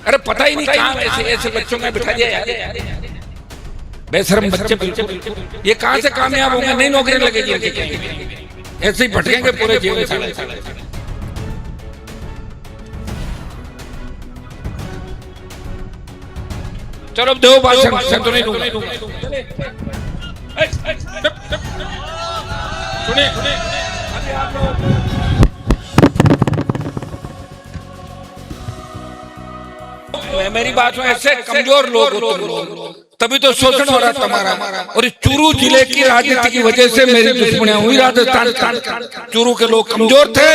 अरे पता ही नहीं कहाँ ऐसे ऐसे बच्चों में बिठा दिया यार, बेशरम बच्चे बिल्कुल। ये कहाँ से कामयाब होंगे, नहीं नौकरी लगेगी इनकी कहीं, ऐसे ही भटकेंगे पूरे जीवन साले। चलो अब दो भाषण तो नहीं दूंगा। सुनिए मेरी बात में, ऐसे कमजोर लोग हो तुम लोग, तभी तो शोषण हो रहा तुम्हारा। और इस चूरू जिले की राजनीति की वजह से मेरी दुश्मनियां हुई राजस्थान। चूरू के लोग कमजोर थे,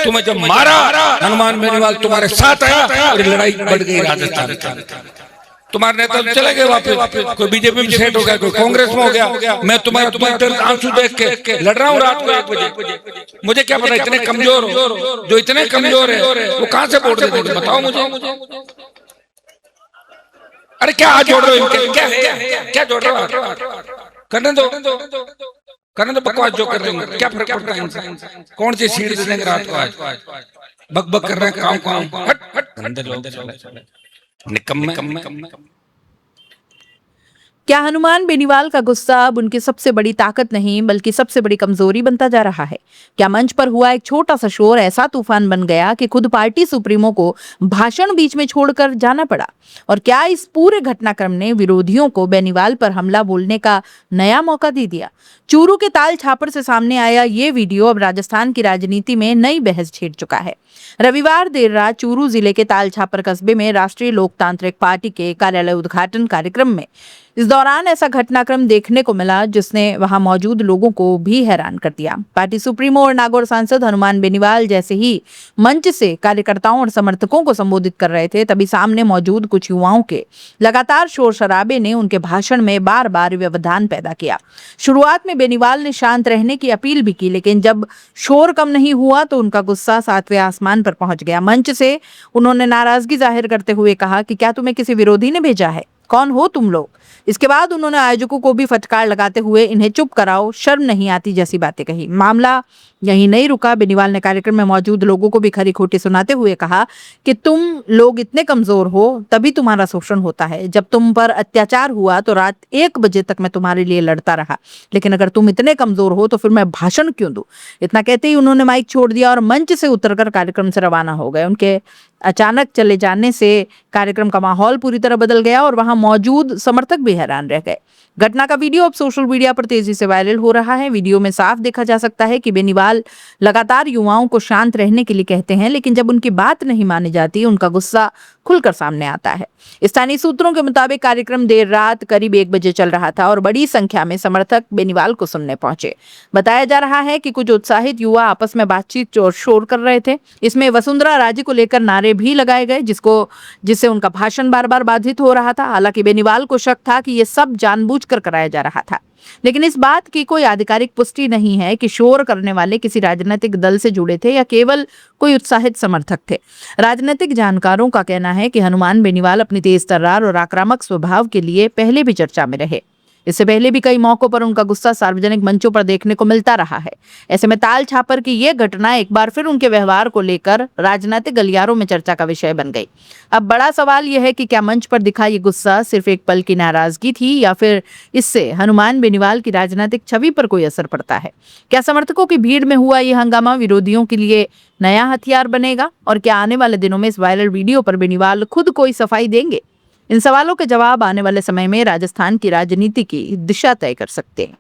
तुम्हें जब मारा हनुमान बेनीवाल तुम्हारे साथ आया और लड़ाई बढ़ गई राजस्थान। तुम्हारे नेता चले गए वापस, कोई बीजेपी में सेट हो गया, कोई कांग्रेस में हो गया। मैं तुम्हारे आंसू देख के लड़ रहा हूँ रात को 1 बजे। मुझे क्या पता इतने कमजोर हो, जो इतने कमजोर है वो कहाँ से वोट देते, बताओ मुझे। अरे क्या हाथ जोड़ रहे हो इनके, क्या जोड़ रहे हो? करने दो बकवास जो कर रहे हो, क्या फर्क पड़ता है इनसे? कौन सी सीट दे देंगे रात को? आज बक कर रहे हैं, काम हट गंदे लोग, निकम्मे। क्या हनुमान बेनीवाल का गुस्सा अब उनकी सबसे बड़ी ताकत नहीं बल्कि सबसे बड़ी कमजोरी बनता जा रहा है? क्या मंच पर हुआ एक छोटा सा शोर ऐसा तूफान बन गया कि खुद पार्टी सुप्रीमो को भाषण बीच में छोड़कर जाना पड़ा? और क्या इस पूरे घटनाक्रम ने विरोधियों को बेनीवाल पर हमला बोलने का नया मौका दे दिया? चूरू के ताल छापर से सामने आया ये वीडियो अब राजस्थान की राजनीति में नई बहस छेड़ चुका है। रविवार देर रात चूरू जिले के ताल छापर कस्बे में राष्ट्रीय लोकतांत्रिक पार्टी के कार्यालय उद्घाटन कार्यक्रम में इस दौरान ऐसा घटनाक्रम देखने को मिला जिसने वहां मौजूद लोगों को भी हैरान कर दिया। पार्टी सुप्रीमो और नागौर सांसद हनुमान बेनीवाल जैसे ही मंच से कार्यकर्ताओं और समर्थकों को संबोधित कर रहे थे, तभी सामने मौजूद कुछ युवाओं के लगातार शोर शराबे ने उनके भाषण में बार बार व्यवधान पैदा किया। शुरुआत में बेनीवाल ने शांत रहने की अपील भी की, लेकिन जब शोर कम नहीं हुआ तो उनका गुस्सा 7वें आसमान पर पहुंच गया। मंच से उन्होंने नाराजगी जाहिर करते हुए कहा कि क्या तुम्हें किसी विरोधी ने भेजा है? कौन हो तुम लोग? इसके बाद उन्होंने आयोजकों को भी फटकार लगाते हुए इन्हें चुप कराओ, शर्म नहीं आती जैसी बातें कही। मामला यहीं नहीं रुका, बेनीवाल ने कार्यक्रम में मौजूद लोगों को भी खरी खोटी सुनाते हुए कहा कि तुम लोग इतने कमजोर हो तभी तुम्हारा शोषण होता है। जब तुम पर अत्याचार हुआ तो रात 1 बजे तक मैं तुम्हारे लिए लड़ता रहा, लेकिन अगर तुम इतने कमजोर हो तो फिर मैं भाषण क्यों दूं? इतना कहते ही उन्होंने माइक छोड़ दिया और मंच से उतरकर कार्यक्रम से रवाना हो गए। उनके अचानक चले जाने से कार्यक्रम का माहौल पूरी तरह बदल गया और वहां मौजूद समर्थक भी हैरान रह गए। घटना का वीडियो अब सोशल मीडिया पर तेजी से वायरल हो रहा है। वीडियो में साफ देखा जा सकता है कि बेनीवाल लगातार युवाओं को शांत रहने के लिए कहते हैं, लेकिन जब उनकी बात नहीं मानी जाती उनका गुस्सा खुलकर सामने आता है। स्थानीय सूत्रों के मुताबिक कार्यक्रम देर रात करीब 1 बजे चल रहा था और बड़ी संख्या में समर्थक बेनीवाल को सुनने पहुंचे। बताया जा रहा है कि कुछ उत्साहित युवा आपस में बातचीत और शोर कर रहे थे। इसमें वसुंधरा राजे को लेकर नारे भी लगाए गए, जिससे उनका भाषण बार बार बाधित हो रहा था। हालांकि बेनीवाल को शक था कि यह सब जानबूझकर कराया जा रहा था, लेकिन इस बात की कोई आधिकारिक पुष्टि नहीं है कि शोर करने वाले किसी राजनीतिक दल से जुड़े थे या केवल कोई उत्साहित समर्थक थे। राजनीतिक जानकारों का कहना है कि हनुमान बेनीवाल अपनी तेज तर्रार और आक्रामक स्वभाव के लिए पहले भी चर्चा में रहे। इससे पहले भी कई मौकों पर उनका गुस्सा सार्वजनिक मंचों पर देखने को मिलता रहा है। ऐसे में ताल छापर की यह घटना एक बार फिर उनके व्यवहार को लेकर राजनीतिक गलियारों में चर्चा का विषय बन गई। अब बड़ा सवाल यह है कि क्या मंच पर दिखा ये गुस्सा सिर्फ एक पल की नाराजगी थी या फिर इससे हनुमान बेनीवाल की राजनीतिक छवि पर कोई असर पड़ता है? क्या समर्थकों की भीड़ में हुआ यह हंगामा विरोधियों के लिए नया हथियार बनेगा? और क्या आने वाले दिनों में इस वायरल वीडियो पर बेनीवाल खुद कोई सफाई देंगे? इन सवालों के जवाब आने वाले समय में राजस्थान की राजनीति की दिशा तय कर सकते हैं।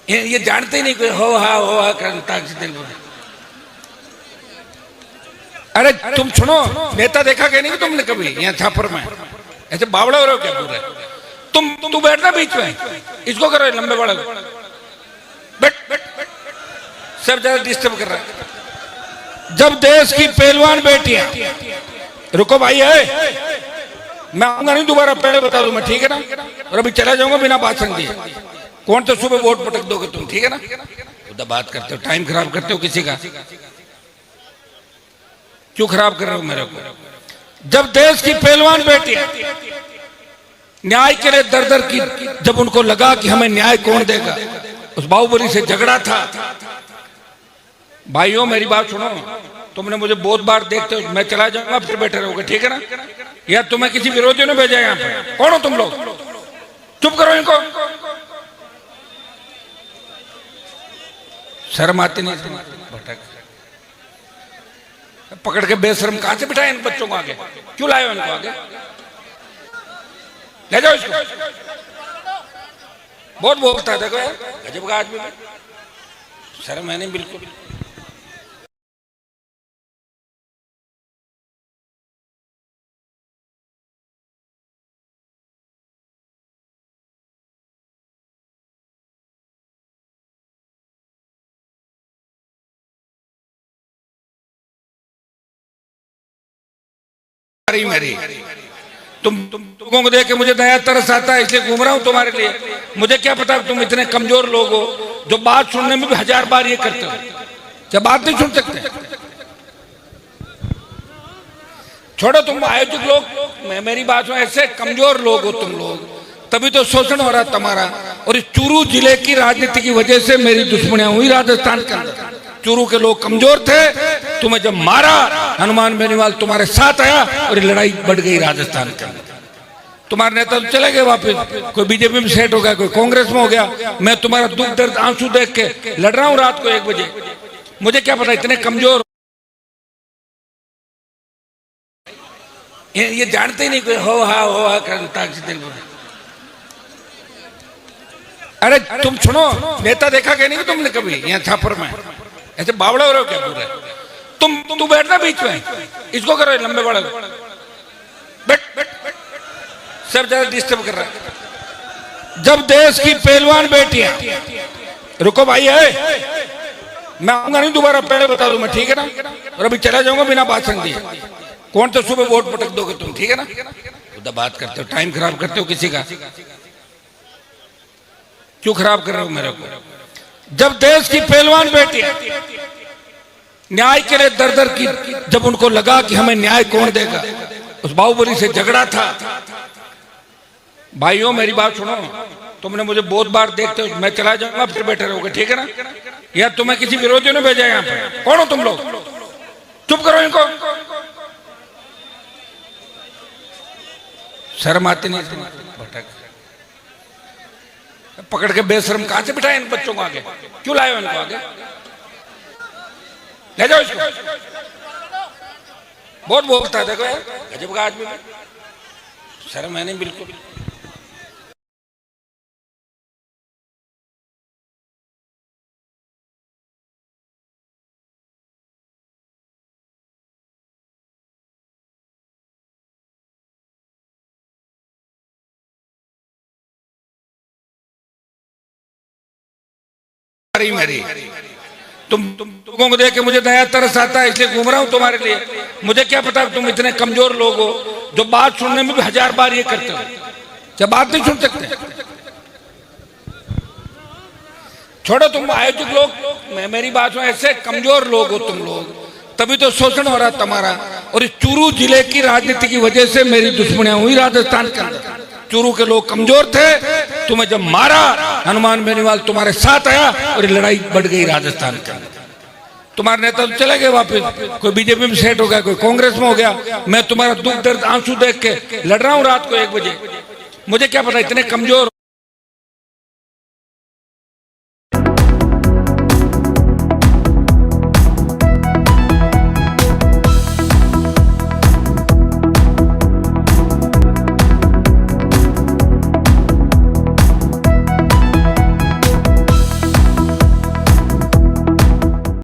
ये जानते ही नहीं कोई हो हा करता। अरे तुम सुनो, नेता देखा क्या नहीं तुमने कभी यहाँ छापर में? ऐसे बावड़े हो रहे हो क्या पूरे? तू बैठना बीच में, इसको करो लंबे बड़े बैठ सब ज्यादा डिस्टर्ब कर रहा है। जब देश की पहलवान बेटियां, रुको भाई है, मैं आऊंगा नहीं दोबारा, पहले बता दूं मैं, ठीक है ना? और अभी चला जाऊंगा बिना भाषण दिए। कौन तो सुबह वोट पटक दोगे तुम, ठीक है ना? उधर बात करते हो, टाइम खराब करते हो किसी का। क्यों खराब कर रहे हो मेरे को? जब देश की पहलवान बेटियां न्याय के लिए दर दर की, जब उनको लगा कि हमें न्याय कौन देगा, उस बाहुबली से झगड़ा था। भाइयों मेरी बात सुनो, तुमने मुझे बहुत बार देखते हो, मैं चला जाऊंगा फिर बैठे रहोगे, ठीक है ना? या तुम्हें किसी विरोधियों ने भेजा यहाँ पे? कौन हो तुम लोग? चुप करो इनको, शर्म आती नहीं? भटक पकड़ के बेशर्म कहां से बिठाए इन बच्चों को आगे? क्यों लाए हो इनको आगे? ले जाओ इसको। बहुत बोलता है, देखो यार गजब का आदमी, शर्म है नहीं बिल्कुल। मेरी तुमको को देख के मुझे नया तरस आता है, इसलिए घूम रहा हूं तुम्हारे लिए। मुझे क्या पता तुम इतने कमजोर लोग हो जो बात सुनने में भी 1000 बार ये करते हो। क्या बात नहीं सुन सकते? छोड़ो तुम आयोजक लोग, मेरी बात सुनो, ऐसे कमजोर लोग हो तुम लोग, तभी तो शोषण हो रहा तुम्हारा। और इस चूरू जिले की राजनीति की वजह से मेरी दुश्मनियां हुई राजस्थान के अंदर। चूरू के लोग कमजोर थे, तुम्हें जब मारा हनुमान बेनीवाल तुम्हारे साथ आया और लड़ाई बढ़ गई राजस्थान के अंदर। तुम्हारे नेता तो चले गए वापस, कोई बीजेपी में सेट हो गया, कोई कांग्रेस में हो गया। मैं तुम्हारा दुख दर्द आंसू देख के लड़ रहा हूं रात को 1 बजे। मुझे क्या पता इतने कमजोर, ये जानते ही नहीं कोई हो हा करता। अरे तुम सुनो, नेता देखा क्या नहीं तुमने कभी यहाँ छापर में? ऐसे बावड़ा हो रहे हो क्या पूरे? तुम बैठना बीच में, इसको करो लंबे बड़े, बैठ सब ज्यादा डिस्टर्ब कर रहा है। जब देश की पहलवान बेटियां, रुको भाई है, मैं आऊंगा नहीं दोबारा, पहले बता दूं मैं, ठीक है ना? और अभी चला जाऊंगा बिना भाषण दिए। कौन तो सुबह वोट पटक दोगे तुम, ठीक है ना? खुदा बात करते हो, टाइम खराब करते हो किसी का। क्यों खराब कर रहे हो मेरे को? जब देश की पहलवान बेटियां न्याय के लिए दर दर की, जब उनको लगा कि हमें न्याय कौन देगा, उस बाहुबली से झगड़ा था। भाइयों मेरी बात सुनो, तुमने मुझे बहुत बार देखते हो, मैं चला जाऊंगा फिर बैठे रहोगे, ठीक है ना? या तुम्हें किसी विरोधियों ने भेजा यहाँ पे? कौन हो तुम लोग? चुप करो इनको, शर्म आती नहीं? भटक पकड़ के बेशर्म कहां से बिठाए इन बच्चों को आगे? क्यों लाए हो इनको आगे? ले जाओ इसको। बहुत बोलता है, देखो यार गजब का आदमी, शर्म है नहीं बिल्कुल। मेरी तुमको को देख के मुझे नया तरस आता है, इसलिए घूम रहा हूं तुम्हारे लिए। मुझे क्या पता तुम इतने कमजोर लोग हो जो बात सुनने में भी 1000 बार ये करते हो। क्या बात नहीं सुन सकते? छोड़ो तुम आयोजक लोग, मेरी बात सुनो, ऐसे कमजोर लोग हो तुम लोग, तभी तो शोषण हो रहा तुम्हारा। और इस चूरू जिले की राजनीति की वजह से मेरी दुश्मनियां हुई राजस्थान के अंदर। चूरू के लोग कमजोर थे, तुम्हें जब मारा हनुमान बेनीवाल तुम्हारे साथ आया और लड़ाई बढ़ गई राजस्थान के अंदर। तुम्हारे नेता तो चले गए वापस, कोई बीजेपी में सेट हो गया, कोई कांग्रेस में हो गया। मैं तुम्हारा दुख दर्द आंसू देख के लड़ रहा हूं रात को 1 बजे। मुझे क्या पता इतने कमजोर